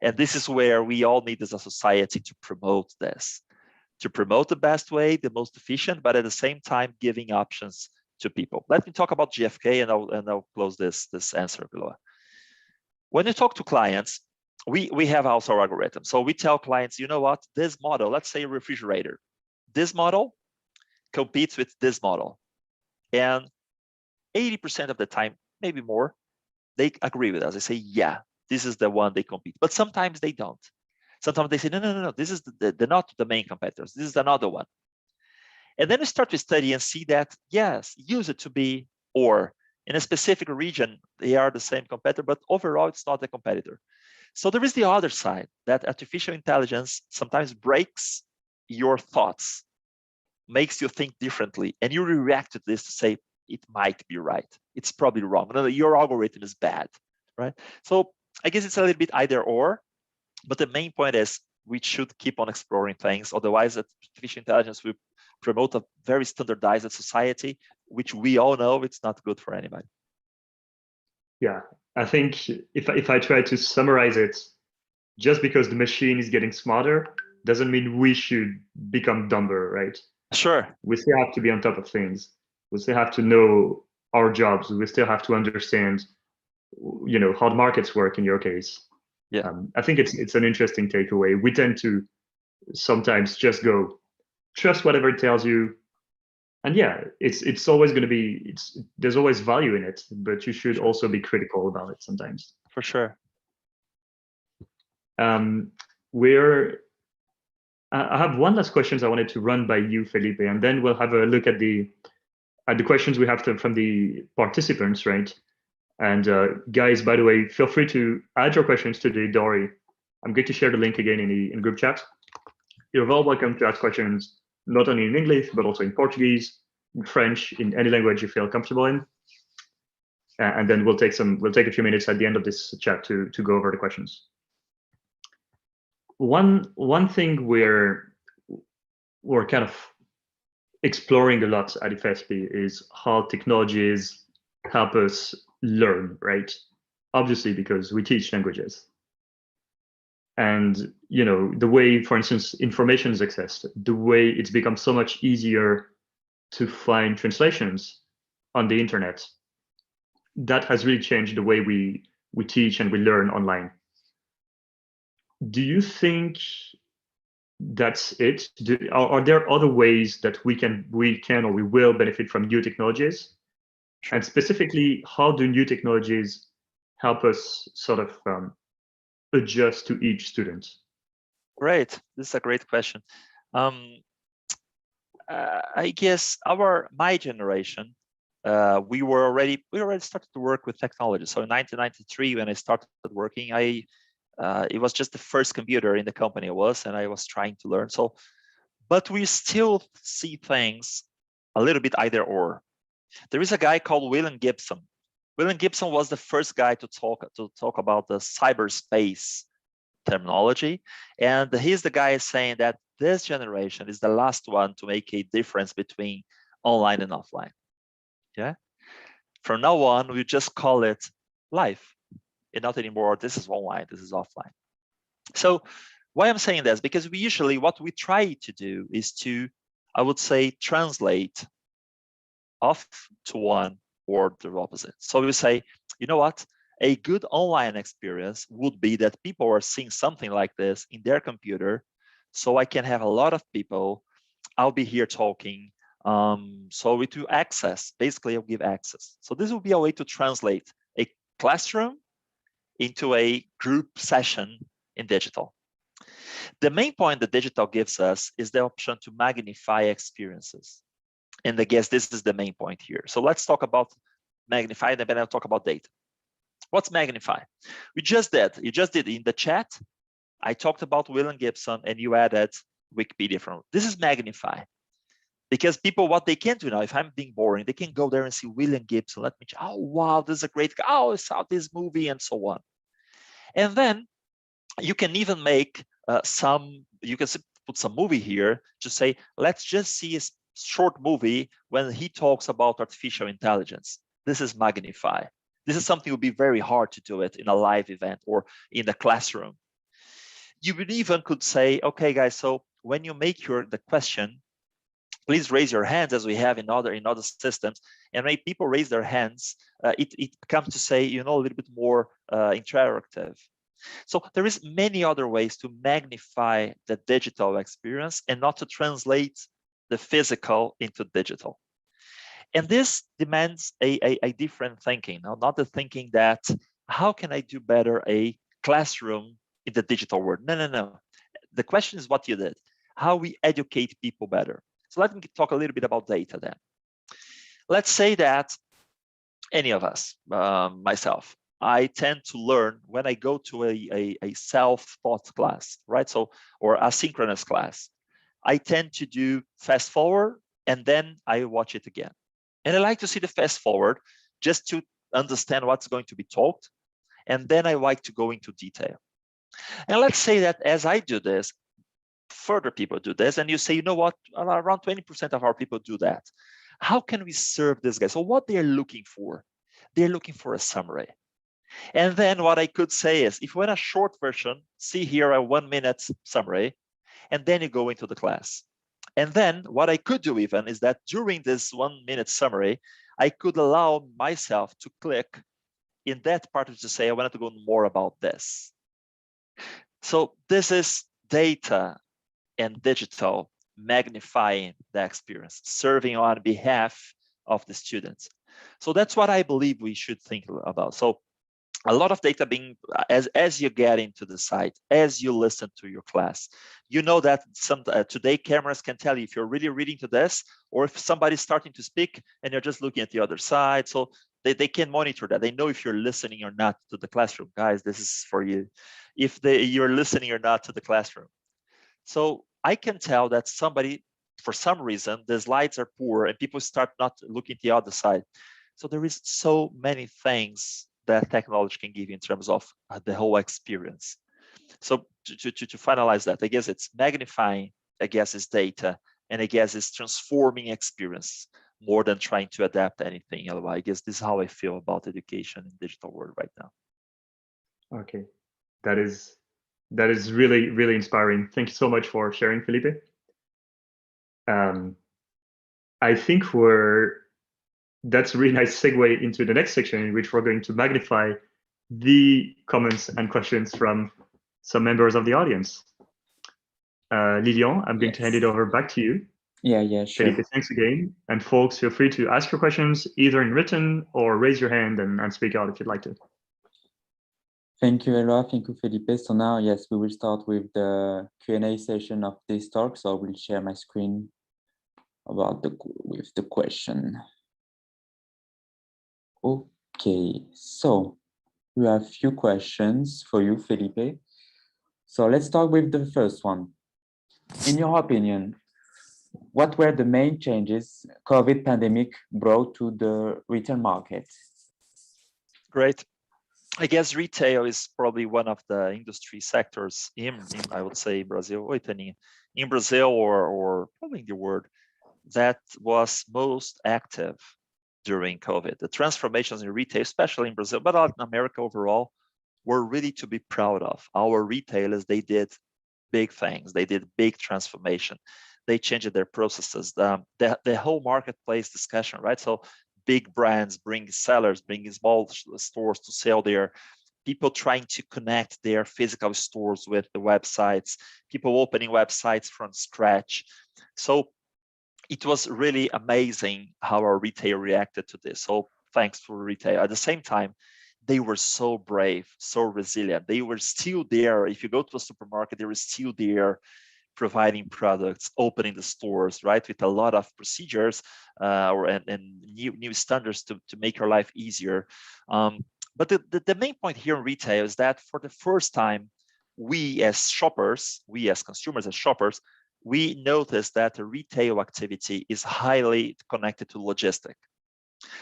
And this is where we all need as a society to promote this, to promote the best way, the most efficient, but at the same time, giving options to people. Let me talk about GFK and I'll close this answer below. When you talk to clients, we have also our algorithm. So we tell clients, you know what, this model, let's say a refrigerator, this model competes with this model. And 80% of the time, maybe more, they agree with us. They say, yeah, this is the one they compete. But sometimes they don't. Sometimes they say, no, this is not the main competitors. This is another one. And then we start to study and see that, yes, use it to be, or in a specific region, they are the same competitor, but overall, it's not a competitor. So there is the other side, that artificial intelligence sometimes breaks your thoughts, makes you think differently, and you react to this to say, it might be right. It's probably wrong. No, your algorithm is bad, right? So I guess it's a little bit either or, but the main point is we should keep on exploring things. Otherwise, artificial intelligence will promote a very standardized society, which we all know it's not good for anybody. Yeah, I think if I try to summarize it, just because the machine is getting smarter doesn't mean we should become dumber, right? Sure. We still have to be on top of things. We still have to know our jobs. We still have to understand, how the markets work in your case. Yeah. I think it's an interesting takeaway. We tend to sometimes just go, trust whatever it tells you. And yeah, it's always going to be, there's always value in it, but you should also be critical about it sometimes. For sure. I have one last question I wanted to run by you, Felipe, and then we'll have a look at the questions we have from the participants, right? And guys, by the way, feel free to add your questions to the Dory. I'm going to share the link again in the group chat. You're all welcome to ask questions, not only in English, but also in Portuguese, in French, in any language you feel comfortable in. And then we'll take a few minutes at the end of this chat to go over the questions. One thing we're kind of exploring a lot at FSP is how technologies help us learn, right? Obviously, because we teach languages. And the way, for instance, information is accessed, the way it's become so much easier to find translations on the internet, that has really changed the way we teach and we learn online. Do you think that's it? Are there other ways that we can or we will benefit from new technologies? And specifically, how do new technologies help us sort of adjust to each student? Great. This is a great question. I guess my generation, we already started to work with technology. So in 1993, when I started working, it was just the first computer in the company and I was trying to learn. So, but we still see things a little bit either or. There is a guy called William Gibson. William Gibson was the first guy to talk about the cyberspace terminology. And he's the guy saying that this generation is the last one to make a difference between online and offline. Yeah. From now on, we just call it life. And not anymore, this is online, this is offline. So why I'm saying this, because what we try to do is to, I would say, translate off to one or the opposite. So we say, you know what? A good online experience would be that people are seeing something like this in their computer. So I can have a lot of people, I'll be here talking. So it will access, basically I'll give access. So this will be a way to translate a classroom into a group session in digital. The main point that digital gives us is the option to magnify experiences. And I guess this is the main point here. So let's talk about magnify, and then I'll talk about data. What's magnify? You just did in the chat. I talked about William Gibson and you added Wikipedia from. This is magnify. Because people, what they can do now, if I'm being boring, they can go there and see William Gibson. Let me, oh, wow, this is a great guy. Oh, I saw this movie and so on. And then you can even make you can put some movie here to say, let's just see a short movie when he talks about artificial intelligence. This is magnify. This is something would be very hard to do it in a live event or in the classroom. You would even could say, okay, guys, so when you make the question, please raise your hands as we have in other systems. And when people raise their hands, it comes to say, a little bit more interactive. So there is many other ways to magnify the digital experience and not to translate the physical into digital. And this demands a different thinking, not the thinking that, how can I do better a classroom in the digital world? No. The question is what you did, how we educate people better. So let me talk a little bit about data then. Let's say that any of us, myself, I tend to learn when I go to a self-taught class, right? So, or asynchronous class. I tend to do fast forward and then I watch it again. And I like to see the fast forward just to understand what's going to be taught. And then I like to go into detail. And let's say that as I do this, further people do this, and you say, you know what, around 20% of our people do that. How can we serve this guy? So what they're looking for, they're looking for a summary. And then what I could say is, if you want a short version, see here a 1 minute summary, and then you go into the class. And then what I could do even is that during this 1 minute summary, I could allow myself to click in that part to say, I wanted to go more about this. So this is data and digital magnifying the experience, serving on behalf of the students. So that's what I believe we should think about. So a lot of data being, as you get into the site, as you listen to your class, you know that today cameras can tell you if you're really reading to this, or if somebody's starting to speak and you're just looking at the other side. So they can monitor that. They know if you're listening or not to the classroom. Guys, this is for you. If you're listening or not to the classroom. So I can tell that somebody, for some reason, the slides are poor and people start not looking at the other side. So there is so many things that technology can give you in terms of the whole experience. So to finalize that, I guess it's magnifying, I guess it's data, and I guess it's transforming experience more than trying to adapt anything. I guess this is how I feel about education in digital world right now. Okay, that is really, really inspiring. Thank you so much for sharing, Felipe. I think that's a really nice segue into the next section, in which we're going to magnify the comments and questions from some members of the audience. Lilian, I'm going to hand it over back to you. Yeah, sure. Felipe, thanks again. And folks, feel free to ask your questions either in written or raise your hand and speak out if you'd like to. Thank you, Eloi. Thank you, Felipe. So now, yes, we will start with the Q&A session of this talk. So I will share my screen with the question. Okay, so we have a few questions for you, Felipe. So let's start with the first one. In your opinion, what were the main changes COVID pandemic brought to the retail market? Great. I guess retail is probably one of the industry sectors in I would say, Brazil, in Brazil or probably in the world that was most active during COVID. The transformations in retail, especially in Brazil, but Latin America overall, were really to be proud of. Our retailers, they did big things. They did big transformation. They changed their processes. The whole marketplace discussion, right? So big brands bring sellers, bringing small stores to sell their, people trying to connect their physical stores with the websites, people opening websites from scratch. So it was really amazing how our retail reacted to this. So thanks for retail. At the same time, they were so brave, so resilient. They were still there. If you go to a supermarket, they were still there providing products, opening the stores, right? With a lot of procedures and new standards to make your life easier. But the main point here in retail is that for the first time, we as shoppers, we as consumers, as shoppers, we noticed that the retail activity is highly connected to logistics.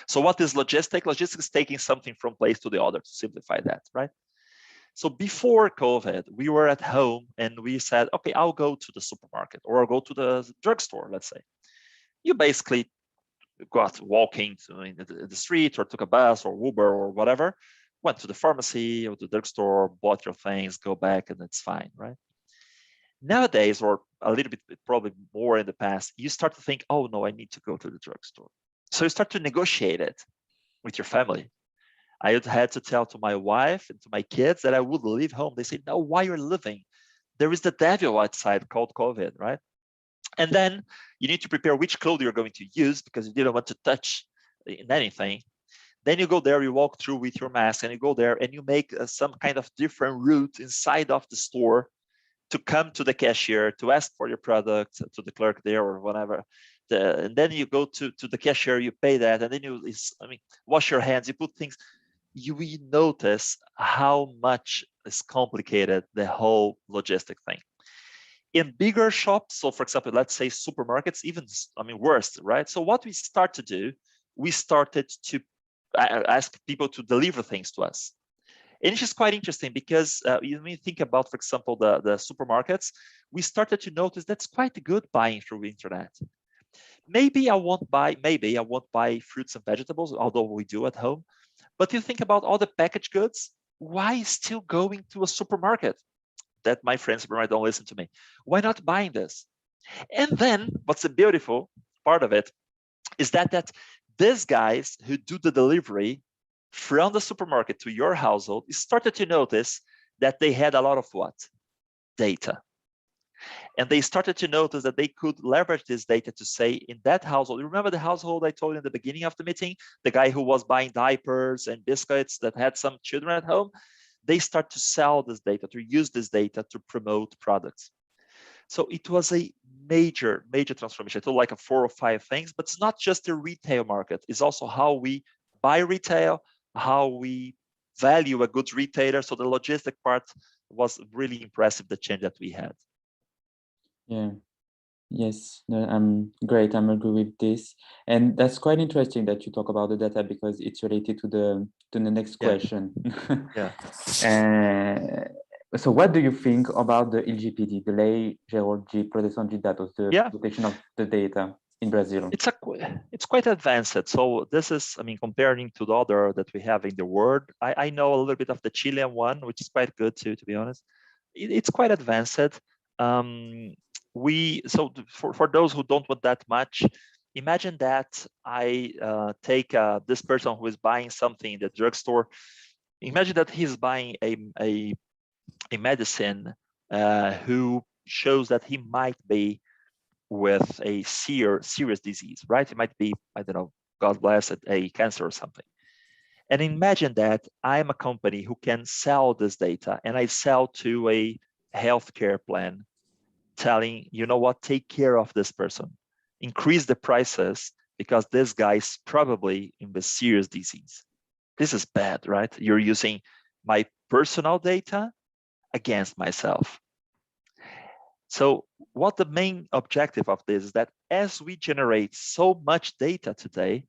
So what is logistics? Logistics is taking something from place to the other, to simplify that, right? So before COVID, we were at home and we said, okay, I'll go to the supermarket or I'll go to the drugstore, let's say. You basically got walking in the street or took a bus or Uber or whatever, went to the pharmacy or the drugstore, bought your things, go back, and it's fine, right? Nowadays, or a little bit probably more in the past, you start to think, oh no, I need to go to the drugstore. So you start to negotiate it with your family. I had to tell to my wife and to my kids that I would leave home. They say, no, why you're leaving? There is the devil outside called COVID, right? And then you need to prepare which cloth you're going to use because you didn't want to touch in anything. Then you go there, you walk through with your mask, and you go there and you make some kind of different route inside of the store to come to the cashier, to ask for your product, to the clerk there or whatever. And then you go to the cashier, you pay that, and then you, wash your hands, you put things. You will notice how much is complicated the whole logistic thing. In bigger shops, so for example, let's say supermarkets, even, worse, right? So what we start to do, we started to ask people to deliver things to us. And it's just quite interesting because when you think about, for example, the supermarkets, we started to notice that's quite good buying through the internet. Maybe I won't buy fruits and vegetables, although we do at home. But you think about all the packaged goods, why still going to a supermarket? That my friends don't listen to me. Why not buying this? And then what's the beautiful part of it is that these guys who do the delivery from the supermarket to your household started to notice that they had a lot of what? Data. And they started to notice that they could leverage this data to say in that household, you remember the household I told you in the beginning of the meeting, the guy who was buying diapers and biscuits that had some children at home, they start to sell this data, to use this data to promote products. So it was a major transformation. I told like 4 or 5 things, but it's not just the retail market. It's also how we buy retail, how we value a good retailer. So the logistic part was really impressive, the change that we had. Yeah. Yes, no, I'm great. I'm agree with this, and that's quite interesting that you talk about the data because it's related to the next question. Yeah. So, what do you think about the LGPD, the Lei Geral de Proteção de Dados, the protection of the data in Brazil? It's quite advanced. So this is, comparing to the other that we have in the world. I know a little bit of the Chilean one, which is quite good too, to be honest. It's quite advanced. For those who don't want that much, imagine that I take this person who is buying something in the drugstore. Imagine that he's buying a medicine who shows that he might be with a serious disease, right? It might be, I don't know, God bless it, a cancer or something. And imagine that I'm a company who can sell this data, and I sell to a healthcare plan telling, you know what, take care of this person, increase the prices because this guy's probably in the serious disease. This is bad, right? You're using my personal data against myself. So what the main objective of this is that as we generate so much data today,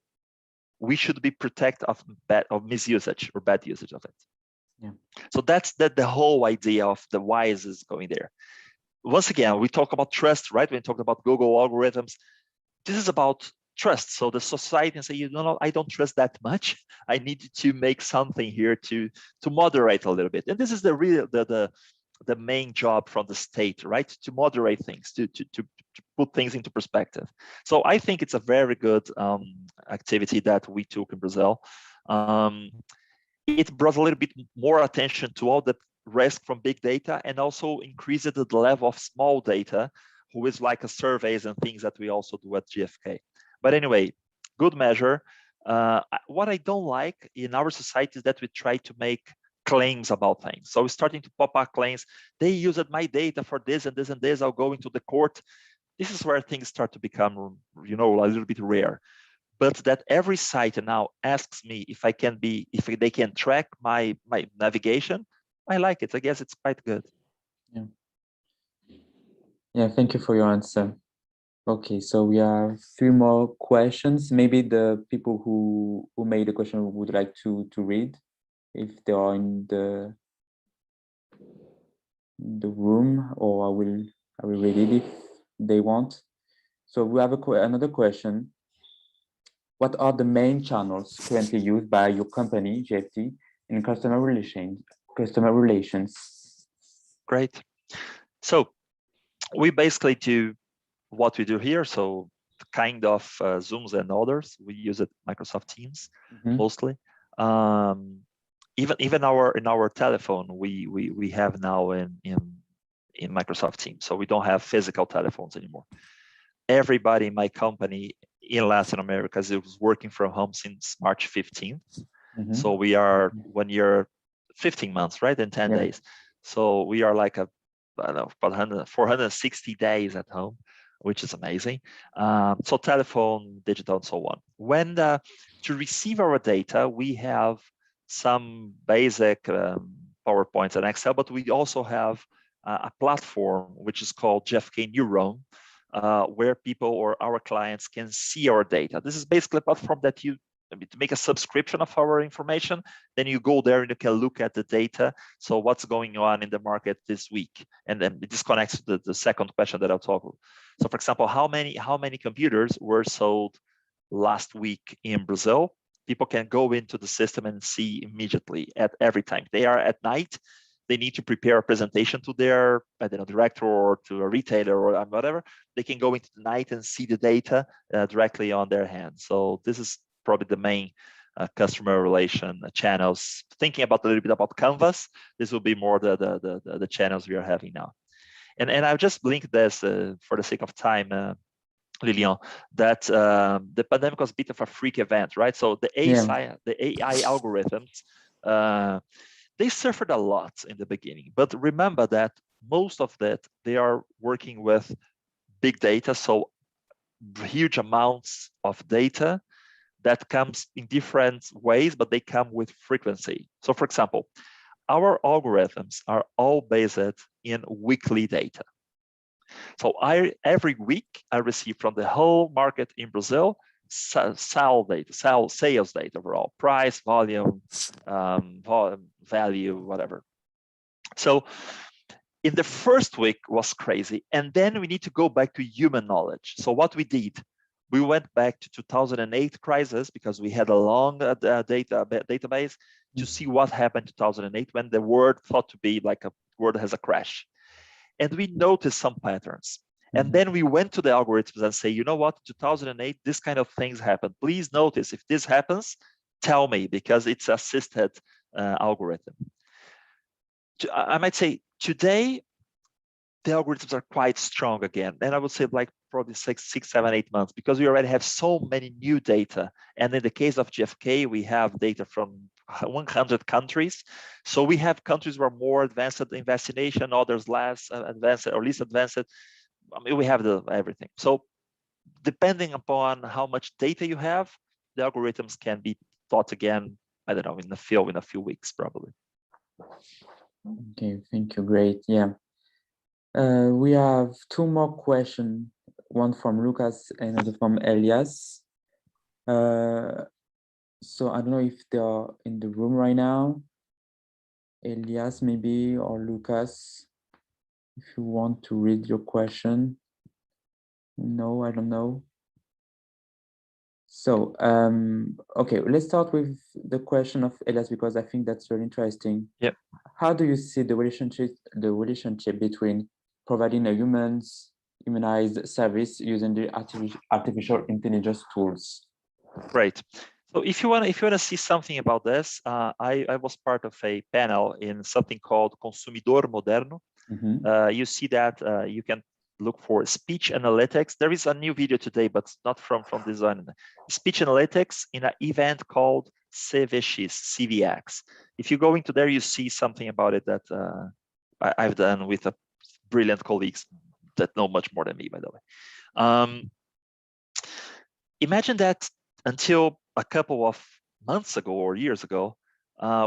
we should be protected of misusage or bad usage of it. Yeah. So that's the whole idea of the why is this going there. Once again, we talk about trust, right? When we talk about Google algorithms, this is about trust. So the society and say, you know, I don't trust that much. I need to make something here to moderate a little bit. And this is the main job from the state, right? To moderate things, to put things into perspective. So I think it's a very good activity that we took in Brazil. It brought a little bit more attention to all the risk from big data and also increased the level of small data, who is like a surveys and things that we also do at GfK. But anyway, good measure. What I don't like in our society is that we try to make claims about things. So we're starting to pop up claims. They used my data for this and this and this. I'll go into the court. This is where things start to become, a little bit rare. But that every site now asks me if they can track my navigation. I like it. I guess it's quite good. Yeah, thank you for your answer. Okay, so we have 3 more questions. Maybe the people who made the question would like to read if they are in the room, or I will read it if they want. So we have another question. What are the main channels currently used by your company, GFT, in customer relations? Great. So we basically do what we do here. So kind of Zooms and others. We use it Microsoft Teams mostly. Even in our telephone, we have now in Microsoft Teams. So we don't have physical telephones anymore. everybody in my company in Latin America is working from home since March 15th. So we are 1 year, 15 months, right? And 10 days. So we are like I don't know, about 460 days at home, which is amazing. So telephone, digital, and so on. When to receive our data, we have some basic PowerPoints and Excel, but we also have a platform which is called GFK Neuron, where people or our clients can see our data. This is basically a platform that you to make a subscription of our information, then you go there and you can look at the data. So what's going on in the market this week? And then this connects to the second question that I'll talk about. So for example, how many computers were sold last week in Brazil? People can go into the system and see immediately at every time. They are at night, they need to prepare a presentation to their, I don't know, director or to a retailer or whatever. They can go into the night and see the data directly on their hands. So this is probably the main customer relation channels. Thinking about a little bit about Canvas, this will be more the channels we are having now. And I'll just link this for the sake of time, Lilian, that the pandemic was a bit of a freak event, right? So the AI algorithms, they suffered a lot in the beginning, but remember that most of that, they are working with big data, so huge amounts of data that comes in different ways, but they come with frequency. So for example, our algorithms are all based in weekly data. So every week I receive from the whole market in Brazil, sales data overall, price, volume, value, whatever. So in the first week was crazy. And then we need to go back to human knowledge. So what we did, we went back to 2008 crisis because we had a long database to see what happened in 2008 when the world thought to be like a world has a crash. And we noticed some patterns. And then we went to the algorithms and say, you know what, 2008, this kind of things happen. Please notice if this happens, tell me, because it's assisted algorithm. I might say today, the algorithms are quite strong again. And I would say like probably 6, 7, 8 months, because we already have so many new data. And in the case of GFK, we have data from 100 countries. So we have countries who are more advanced in vaccination, others less advanced or least advanced. I mean, we have everything. So depending upon how much data you have, the algorithms can be taught again, I don't know, in a few weeks, probably. Okay, thank you. Great. Yeah. We have 2 more questions, one from Lucas and another from Elias. So I don't know if they are in the room right now. Elias, maybe, or Lucas, if you want to read your question. No, I don't know. So, okay, let's start with the question of Elias, because I think that's very interesting. Yep. How do you see the relationship between providing a humanized service using the artificial intelligence tools? Right. So if you want to see something about this, I was part of a panel in something called Consumidor Moderno. You see that you can look for speech analytics. There is a new video today, but not from design. Speech analytics in an event called CVX. If you go into there, you see something about it that I've done with brilliant colleagues that know much more than me, by the way. Imagine that until a couple of months ago or years ago,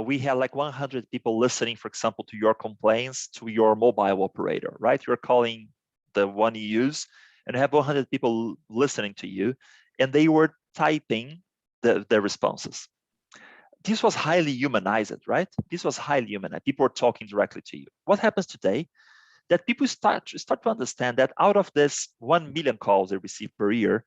we had like 100 people listening, for example, to your complaints to your mobile operator, right? You're calling the one you use and have 100 people listening to you, and they were typing the responses. This was highly humanized, right? This was highly humanized. People were talking directly to you. What happens today? That people start to understand that out of this 1 million calls they receive per year,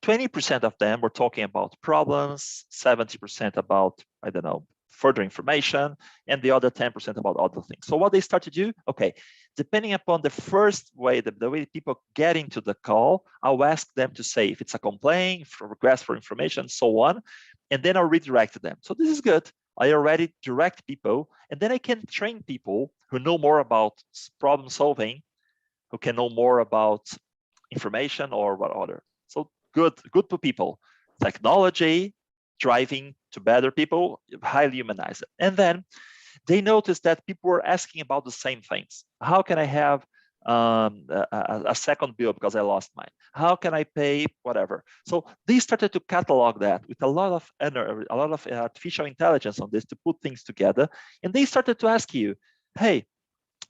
20% of them were talking about problems, 70% about, I don't know, further information, and the other 10% about other things. So what they start to do, okay, depending upon the first way, the way people get into the call, I'll ask them to say if it's a complaint, for request for information, so on, and then I'll redirect them. So this is good. I already direct people, and then I can train people who know more about problem solving, who can know more about information or what other. So good to people. Technology driving to better people, highly humanized. And then they noticed that people were asking about the same things. How can I have a second bill because I lost mine? How can I pay whatever? So they started to catalog that with a lot of artificial intelligence on this to put things together. And they started to ask you, hey,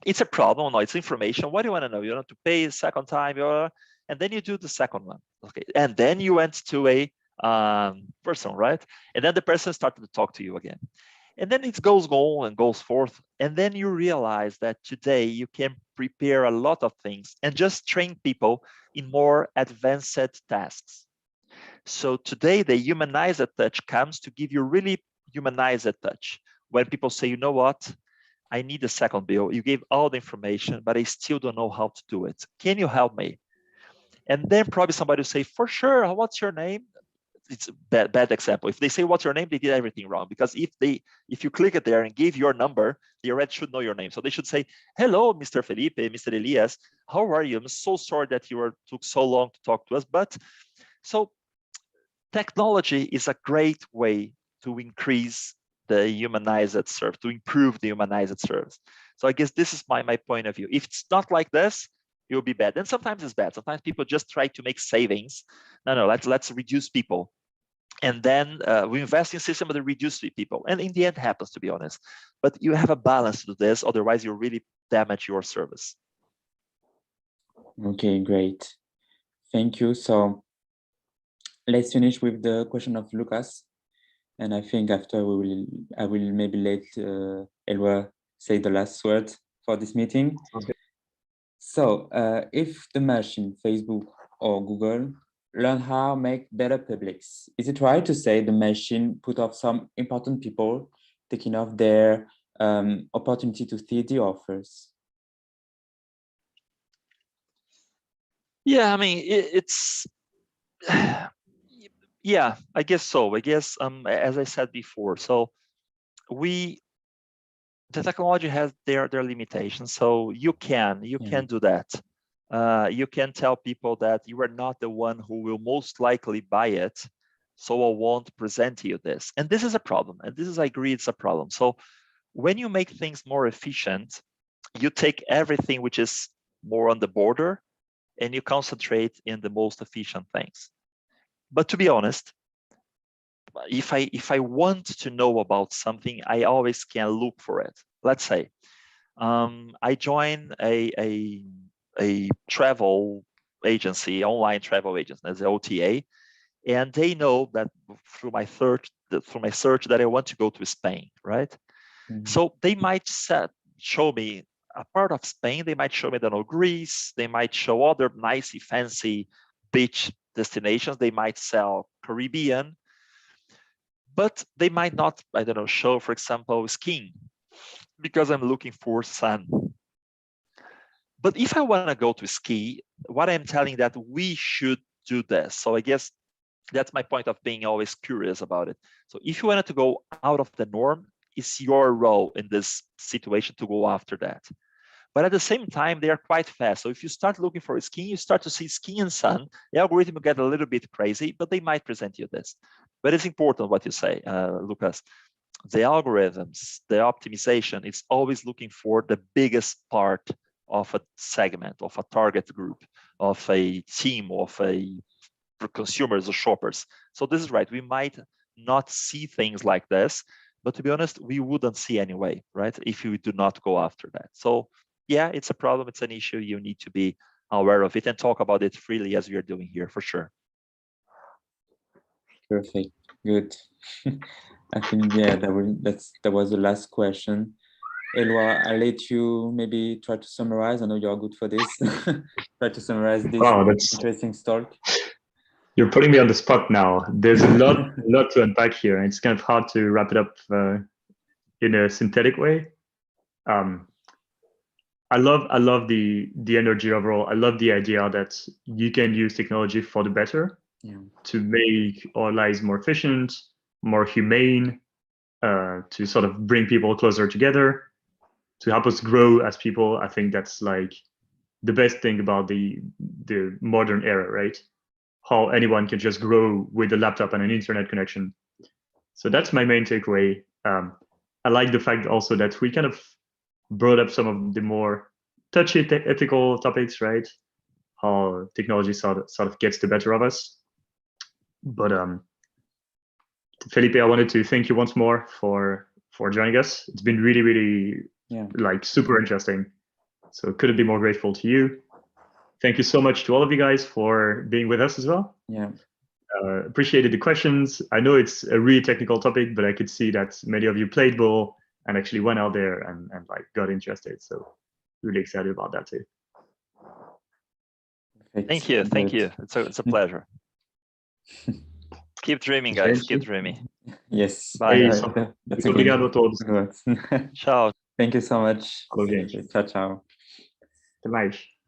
it's a problem. No, it's information. What do you want to know? You want to pay a second time, and then you do the second one. Okay, and then you went to a person, right? And then the person started to talk to you again. And then it goes on and goes forth. And then you realize that today you can prepare a lot of things and just train people in more advanced tasks. So today the humanized touch comes to give you really humanized touch. When people say, you know what, I need a second bill. You gave all the information, but I still don't know how to do it. Can you help me? And then probably somebody will say, for sure, what's your name? It's a bad example. If they say, what's your name? They did everything wrong. Because if you click it there and give your number, they already should know your name. So they should say, hello, Mr. Felipe, Mr. Elias, how are you? I'm so sorry that took so long to talk to us. But so technology is a great way to increase the humanized service, to improve the humanized service. So I guess this is my point of view. If it's not like this, it will be bad. And sometimes it's bad. Sometimes people just try to make savings. No, let's reduce people. And then we invest in systems that reduce people. And in the end, happens, to be honest. But you have a balance to do this. Otherwise, you really damage your service. Okay, great. Thank you. So let's finish with the question of Lucas. And I think after I will maybe let Elwa say the last word for this meeting. Okay. So if the machine, Facebook or Google, learn how to make better publics, is it right to say the machine put off some important people, taking off their opportunity to see the offers? Yeah, I mean, it's yeah, I guess so. I guess as I said before, so the technology has their limitations. So you can do that. You can tell people that you are not the one who will most likely buy it, so I won't present you this. And this is a problem. And this is, I agree, it's a problem. So when you make things more efficient, you take everything which is more on the border and you concentrate in the most efficient things. But to be honest, if I want to know about something, I always can look for it. Let's say I join a travel agency, online travel agency, as an OTA, and they know that through my search that I want to go to Spain, right? Mm-hmm. So they might show me a part of Spain. They might show me, Greece. They might show other nice, fancy beach destinations. They might sell Caribbean, but they might not, show, for example, skiing, because I'm looking for sun. But if I want to go to ski, what I'm telling that we should do this. So I guess that's my point of being always curious about it. So if you wanted to go out of the norm, it's your role in this situation to go after that. But at the same time, they are quite fast. So if you start looking for skiing, you start to see skiing and sun. The algorithm will get a little bit crazy, but they might present you this. But it's important what you say, Lucas. The algorithms, the optimization, it's always looking for the biggest part of a segment, of a target group, of a team, of a consumers or shoppers. So this is right. We might not see things like this, but to be honest, we wouldn't see anyway, right? If you do not go after that. So yeah, it's a problem. It's an issue. You need to be aware of it and talk about it freely as we are doing here, for sure. Perfect. Good. I think, yeah, that was the last question. Elwa, I'll let you maybe try to summarize. I know you're good for this. Try to summarize this interesting talk. You're putting me on the spot now. There's a lot to unpack here, and it's kind of hard to wrap it up in a synthetic way. I love the energy overall. I love the idea that you can use technology for the better, to make our lives more efficient, more humane, to sort of bring people closer together, to help us grow as people. I think that's like the best thing about the modern era, right? How anyone can just grow with a laptop and an internet connection. So that's my main takeaway. I like the fact also that we kind of brought up some of the more touchy ethical topics, right? How technology sort of gets the better of us. But Felipe, I wanted to thank you once more for joining us. It's been really, really like super interesting. So couldn't be more grateful to you. Thank you so much to all of you guys for being with us as well. Yeah. Appreciated the questions. I know it's a really technical topic, but I could see that many of you played ball and actually went out there and like got interested. So really excited about that too. Thank you. Thank you. It's a pleasure. Keep dreaming, guys. Keep dreaming. Yes. Bye. That's Obrigado a todos. good. Ciao. Thank you so much. Falou, gente. Tchau, tchau. Até mais.